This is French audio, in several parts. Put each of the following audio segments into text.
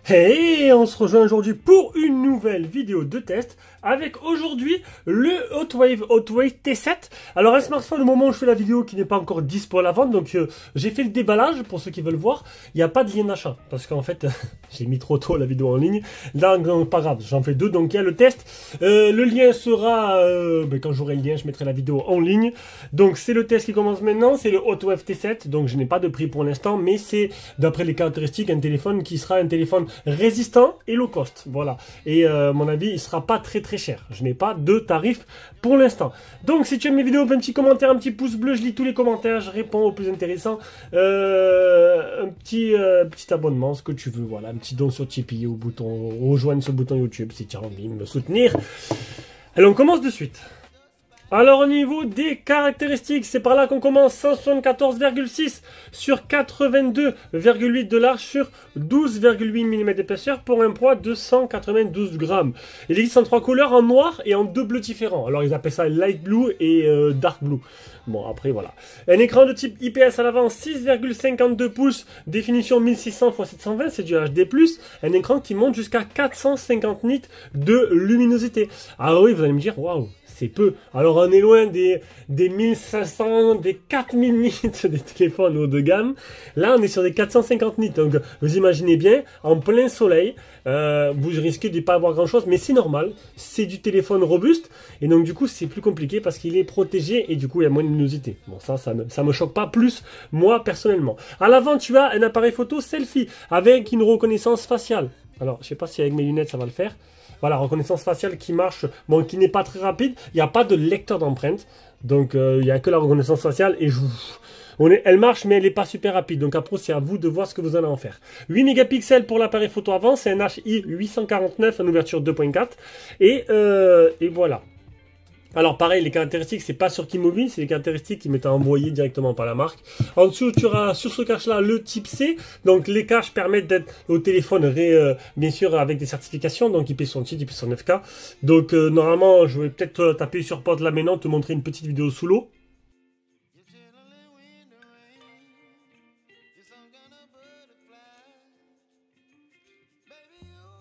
Hey, on se rejoint aujourd'hui pour une nouvelle vidéo de test avec aujourd'hui le Hotwave T7. Alors un smartphone au moment où je fais la vidéo qui n'est pas encore dispo à la vente, donc j'ai fait le déballage pour ceux qui veulent voir. Il n'y a pas de lien d'achat parce qu'en fait j'ai mis trop tôt la vidéo en ligne. Là pas grave, j'en fais deux, donc il y a le test. Le lien sera, quand j'aurai le lien je mettrai la vidéo en ligne. Donc c'est le test qui commence maintenant, c'est le Hotwave T7, donc je n'ai pas de prix pour l'instant, mais c'est d'après les caractéristiques un téléphone qui sera un téléphone résistant et low cost, voilà. Et à mon avis, il sera pas très cher. Je n'ai pas de tarif pour l'instant. Donc si tu aimes mes vidéos, un petit commentaire, un petit pouce bleu, je lis tous les commentaires, je réponds aux plus intéressants. Un petit abonnement, ce que tu veux, voilà, un petit don sur Tipeee au bouton, rejoindre ce bouton YouTube si tu as envie de me soutenir. Allez, on commence de suite. Alors au niveau des caractéristiques, c'est par là qu'on commence. 174,6 sur 82,8 de large sur 12,8 mm d'épaisseur pour un poids de 192 grammes. Il existe en trois couleurs, en noir et en deux bleus différents. Alors ils appellent ça light blue et dark blue. Bon après voilà. Un écran de type IPS à l'avant, 6,52 pouces, définition 1600 x 720, c'est du HD+. Un écran qui monte jusqu'à 450 nits de luminosité. Ah oui, vous allez me dire, waouh, c'est peu. Alors on est loin des 1500, des 4000 nits des téléphones haut de gamme. Là on est sur des 450 nits. Donc vous imaginez bien, en plein soleil, vous risquez de ne pas avoir grand chose, mais c'est normal. C'est du téléphone robuste. Et donc du coup c'est plus compliqué parce qu'il est protégé et du coup il y a moins de luminosité. Bon ça me choque pas plus, moi personnellement. À l'avant tu as un appareil photo selfie avec une reconnaissance faciale. Alors je sais pas si avec mes lunettes ça va le faire. Voilà, reconnaissance faciale qui marche, bon, qui n'est pas très rapide. Il n'y a pas de lecteur d'empreintes. Donc, il n'y a que la reconnaissance faciale. Et elle marche, mais elle n'est pas super rapide. Donc, après, c'est à vous de voir ce que vous allez en faire. 8 mégapixels pour l'appareil photo avant. C'est un HI 849 en ouverture 2.4. Et voilà. Alors pareil, les caractéristiques, c'est pas sur Keymovie, c'est les caractéristiques qui m'étaient envoyées directement par la marque. En dessous, tu auras sur ce cache-là le type C. Donc les caches permettent d'être au téléphone, bien sûr, avec des certifications, donc IP68, IP109K. Donc normalement, je vais peut-être taper sur pause là maintenant, te montrer une petite vidéo sous l'eau.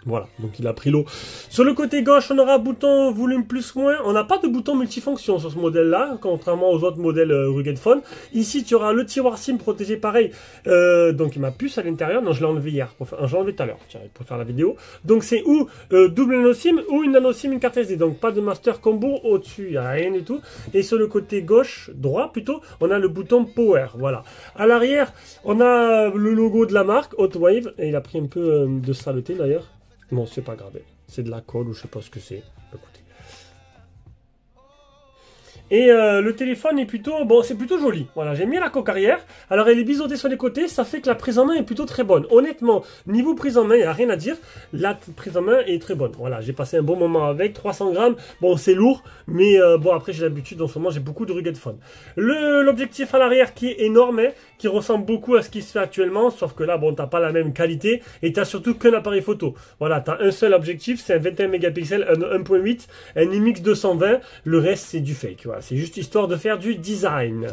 Voilà, donc il a pris l'eau. Sur le côté gauche, on aura bouton volume plus moins. On n'a pas de bouton multifonction sur ce modèle-là, contrairement aux autres modèles Rugged Phone. Ici, tu auras le tiroir SIM protégé pareil. Donc ma puce à l'intérieur. Non, je l'ai enlevé hier. Enfin, je l'ai enlevé tout à l'heure, pour faire la vidéo. Donc c'est ou double nano SIM ou une nano SIM, une carte SD. Donc pas de master combo au-dessus, il n'y a rien du tout. Et sur le côté gauche, droit plutôt, on a le bouton Power. Voilà. À l'arrière, on a le logo de la marque, Hotwave. Et il a pris un peu de saleté d'ailleurs. Bon, c'est pas grave, c'est de la colle ou je sais pas ce que c'est. Écoutez. Et le téléphone est plutôt, bon, c'est plutôt joli. Voilà, j'ai mis la coque arrière. Alors, elle est biseautée sur les côtés. Ça fait que la prise en main est plutôt très bonne. Honnêtement, niveau prise en main, il n'y a rien à dire. La prise en main est très bonne. Voilà, j'ai passé un bon moment avec. 300 grammes. Bon, c'est lourd. Mais bon, après, j'ai l'habitude. En ce moment, j'ai beaucoup de Rugged Phone. L'objectif à l'arrière qui est énorme, hein, qui ressemble beaucoup à ce qui se fait actuellement. Sauf que là, bon, t'as pas la même qualité. Et t'as surtout qu'un appareil photo. Voilà, t'as un seul objectif. C'est un 21 mégapixels, un 1.8, un IMX 220. Le reste, c'est du fake. Voilà. C'est juste histoire de faire du design.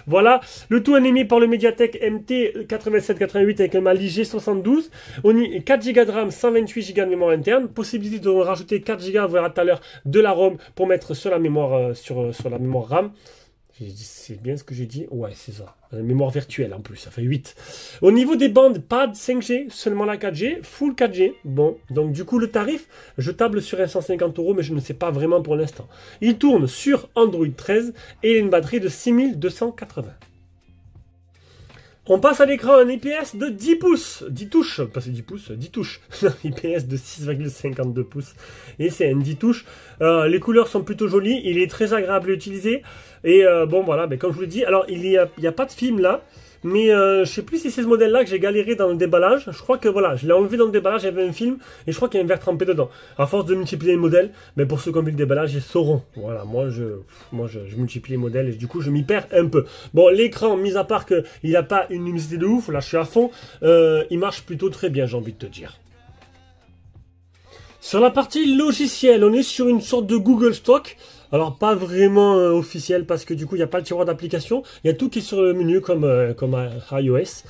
Voilà, le tout animé par le Mediatek MT8788 avec un mal G72. On y 4 Go de RAM, 128 Go de mémoire interne. Possibilité de rajouter 4 Go, on verra tout à l'heure, de la ROM pour mettre sur la mémoire, sur la mémoire RAM. C'est bien ce que j'ai dit? Ouais, c'est ça. Mémoire virtuelle en plus, ça fait 8. Au niveau des bandes, pas de 5G, seulement la 4G, full 4G. Bon, donc du coup le tarif, je table sur 150 €, mais je ne sais pas vraiment pour l'instant. Il tourne sur Android 13 et il a une batterie de 6280. On passe à l'écran, un IPS de 10 pouces, 10 touches, pas c'est 10 pouces, 10 touches, IPS de 6,52 pouces, et c'est un 10 touches. Les couleurs sont plutôt jolies, il est très agréable à utiliser, et bon voilà, comme je vous l'ai dit, alors il y a pas de film là, mais je sais plus si c'est ce modèle là que j'ai galéré dans le déballage. Je crois que voilà, je l'ai enlevé dans le déballage, il y avait un film et je crois qu'il y a un verre trempé dedans. À force de multiplier les modèles, mais pour ceux qui ont vu le déballage, ils sauront. Voilà, moi je multiplie les modèles et du coup je m'y perds un peu. Bon, l'écran, mis à part qu'il n'a pas une luminosité de ouf, là je suis à fond, il marche plutôt très bien, j'ai envie de te dire. Sur la partie logicielle, on est sur une sorte de Google Stock. Alors pas vraiment officiel parce que du coup il n'y a pas le tiroir d'application, il y a tout qui est sur le menu comme à iOS.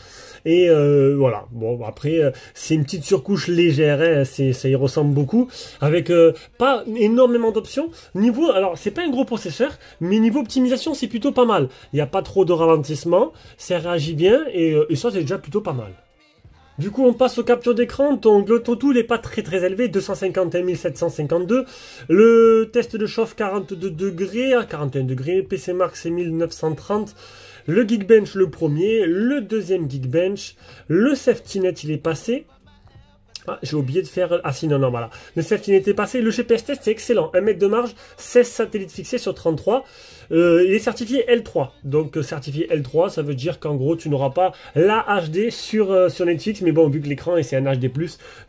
Et voilà, bon après c'est une petite surcouche légère, hein, ça y ressemble beaucoup, avec pas énormément d'options. Niveau, alors c'est pas un gros processeur, mais niveau optimisation c'est plutôt pas mal. Il n'y a pas trop de ralentissement, ça réagit bien et ça c'est déjà plutôt pas mal. Du coup, on passe aux captures d'écran. Donc, l'auto-tool n'est pas très élevé, 251 752. Le test de chauffe 42 degrés, 41 degrés. PC Max c'est 1930. Le Geekbench le premier, le deuxième Geekbench. Le Safety Net il est passé. Ah, j'ai oublié de faire... Ah si, non, voilà. Le safety net est passé. Le GPS test, c'est excellent. 1 mètre de marge, 16 satellites fixés sur 33. Il est certifié L3. Donc, certifié L3, ça veut dire qu'en gros, tu n'auras pas la HD sur Netflix. Mais bon, vu que l'écran, c'est un HD+,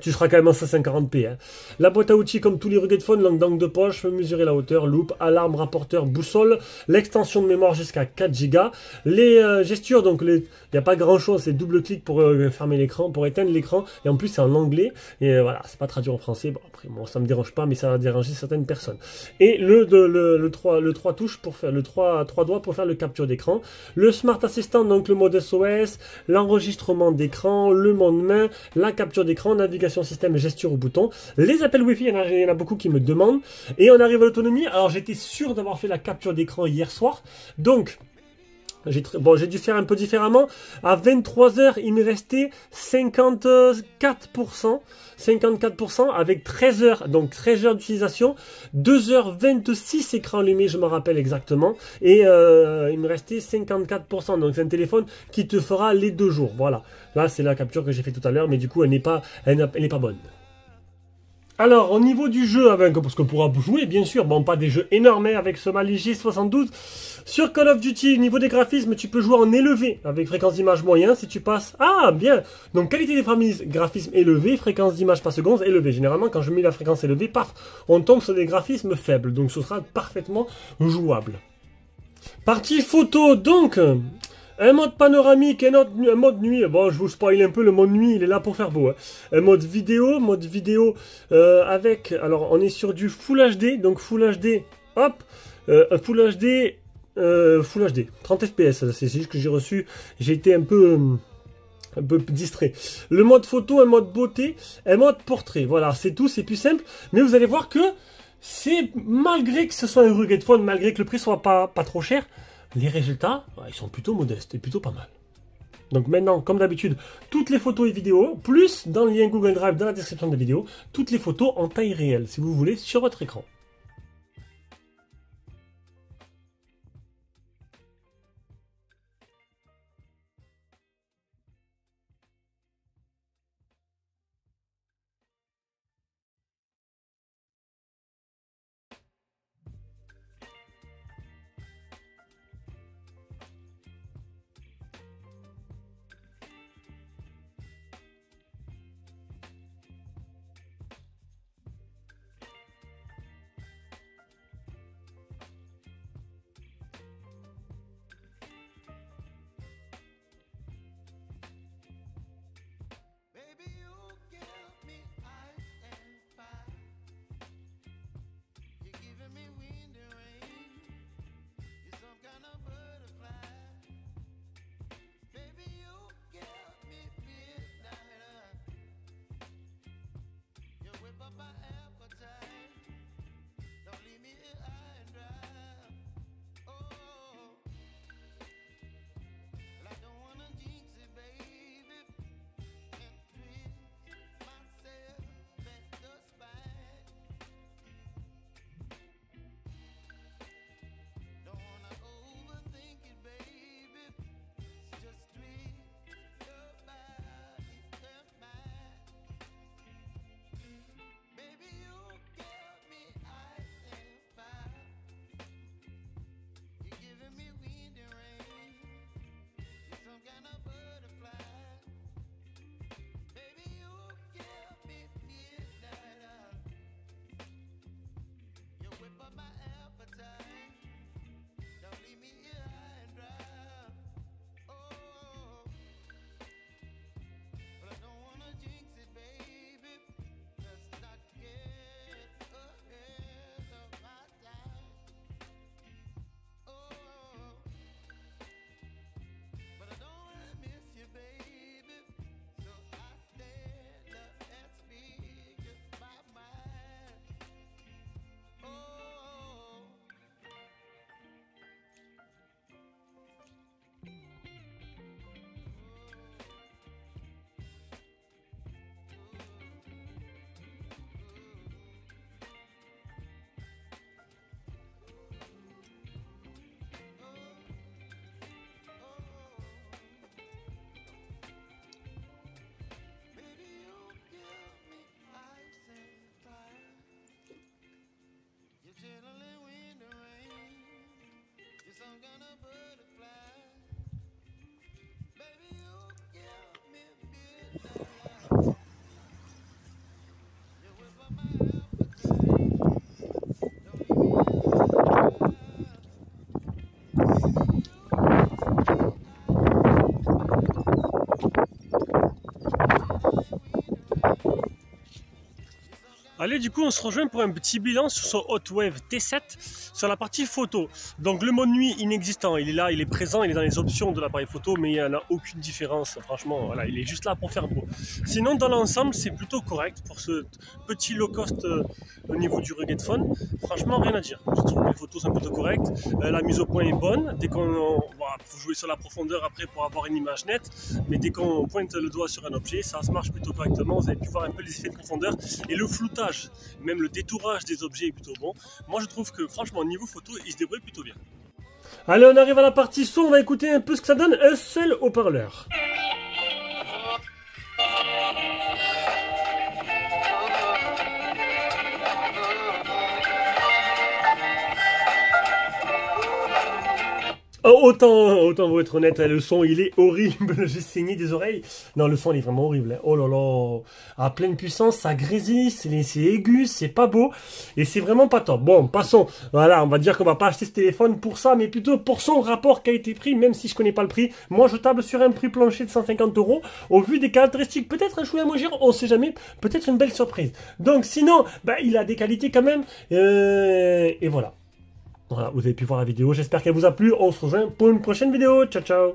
tu seras quand même en 150p. Hein. La boîte à outils, comme tous les rugged phones, langue d'angle de poche, mesurer la hauteur, loupe, alarme, rapporteur, boussole. L'extension de mémoire jusqu'à 4 Go. Les gestures, donc, il n'y a pas grand-chose. C'est double-clic pour fermer l'écran, pour éteindre l'écran. Et en plus, c'est en anglais. Et voilà, c'est pas traduit en français. Bon, après, bon, ça me dérange pas, mais ça va déranger certaines personnes. Et le 3 touches pour faire le 3 doigts pour faire le capture d'écran. Le Smart Assistant, donc le mode SOS, l'enregistrement d'écran, le mode main, la capture d'écran, navigation système, gesture au bouton. Les appels Wi-Fi, il y en a beaucoup qui me demandent. Et on arrive à l'autonomie. Alors, j'étais sûr d'avoir fait la capture d'écran hier soir. Donc, j'ai dû faire un peu différemment. À 23 h, il me restait 54%. 54% avec 13 heures. Donc 13 heures d'utilisation. 2h26 écran allumé, je me rappelle exactement. Et il me restait 54%. Donc c'est un téléphone qui te fera les 2 jours. Voilà. Là, c'est la capture que j'ai fait tout à l'heure. Mais du coup, elle n'est pas bonne. Alors, au niveau du jeu, parce qu'on pourra jouer, bien sûr, bon, pas des jeux énormes, hein, avec ce Mali J72. Sur Call of Duty, au niveau des graphismes, tu peux jouer en élevé, avec fréquence d'image moyen, si tu passes... Ah, bien. Donc, qualité des graphismes élevés, fréquence d'image par seconde élevée. Généralement, quand je mets la fréquence élevée, paf, on tombe sur des graphismes faibles. Donc, ce sera parfaitement jouable. Partie photo, donc... Un mode panoramique, un mode nuit. Bon, je vous spoil un peu, le mode nuit, il est là pour faire beau. Hein. Un mode vidéo avec... Alors, on est sur du Full HD, donc Full HD, hop, Full HD, 30 FPS. C'est juste que j'ai reçu, j'ai été un peu distrait. Le mode photo, un mode beauté, un mode portrait. Voilà, c'est tout, c'est plus simple. Mais vous allez voir que c'est, malgré que ce soit un rugged phone, malgré que le prix soit pas trop cher, les résultats, ils sont plutôt modestes et plutôt pas mal. Donc maintenant, comme d'habitude, toutes les photos et vidéos, plus dans le lien Google Drive dans la description de la vidéo, toutes les photos en taille réelle, si vous voulez, sur votre écran. Allez, du coup, on se rejoint pour un petit bilan sur son Hotwave T7 sur la partie photo. Donc, le mode nuit inexistant, il est là, il est présent, il est dans les options de l'appareil photo, mais il n'y en a aucune différence. Franchement, voilà, il est juste là pour faire beau. Sinon, dans l'ensemble, c'est plutôt correct pour ce petit low cost au niveau du rugged phone. Franchement, rien à dire. Je trouve que les photos sont plutôt correctes. La mise au point est bonne. Dès qu'on faut jouer sur la profondeur après pour avoir une image nette, mais dès qu'on pointe le doigt sur un objet, ça se marche plutôt correctement. Vous avez pu voir un peu les effets de profondeur et le floutage. Même le détourage des objets est plutôt bon. Moi je trouve que franchement niveau photo il se débrouille plutôt bien. Allez, on arrive à la partie son, on va écouter un peu ce que ça donne, un seul haut-parleur. Oh, autant vous être honnête, le son il est horrible, j'ai saigné des oreilles. Non, le son il est vraiment horrible. Oh là là, à pleine puissance, ça grésille, c'est aigu, c'est pas beau et c'est vraiment pas top. Bon, passons. Voilà, on va dire qu'on va pas acheter ce téléphone pour ça, mais plutôt pour son rapport qualité-prix, même si je connais pas le prix. Moi, je table sur un prix plancher de 150 €. Au vu des caractéristiques, peut-être un chouïa moins cher, on sait jamais, peut-être une belle surprise. Donc sinon, il a des qualités quand même, et voilà. Voilà, vous avez pu voir la vidéo, j'espère qu'elle vous a plu, on se rejoint pour une prochaine vidéo, ciao ciao.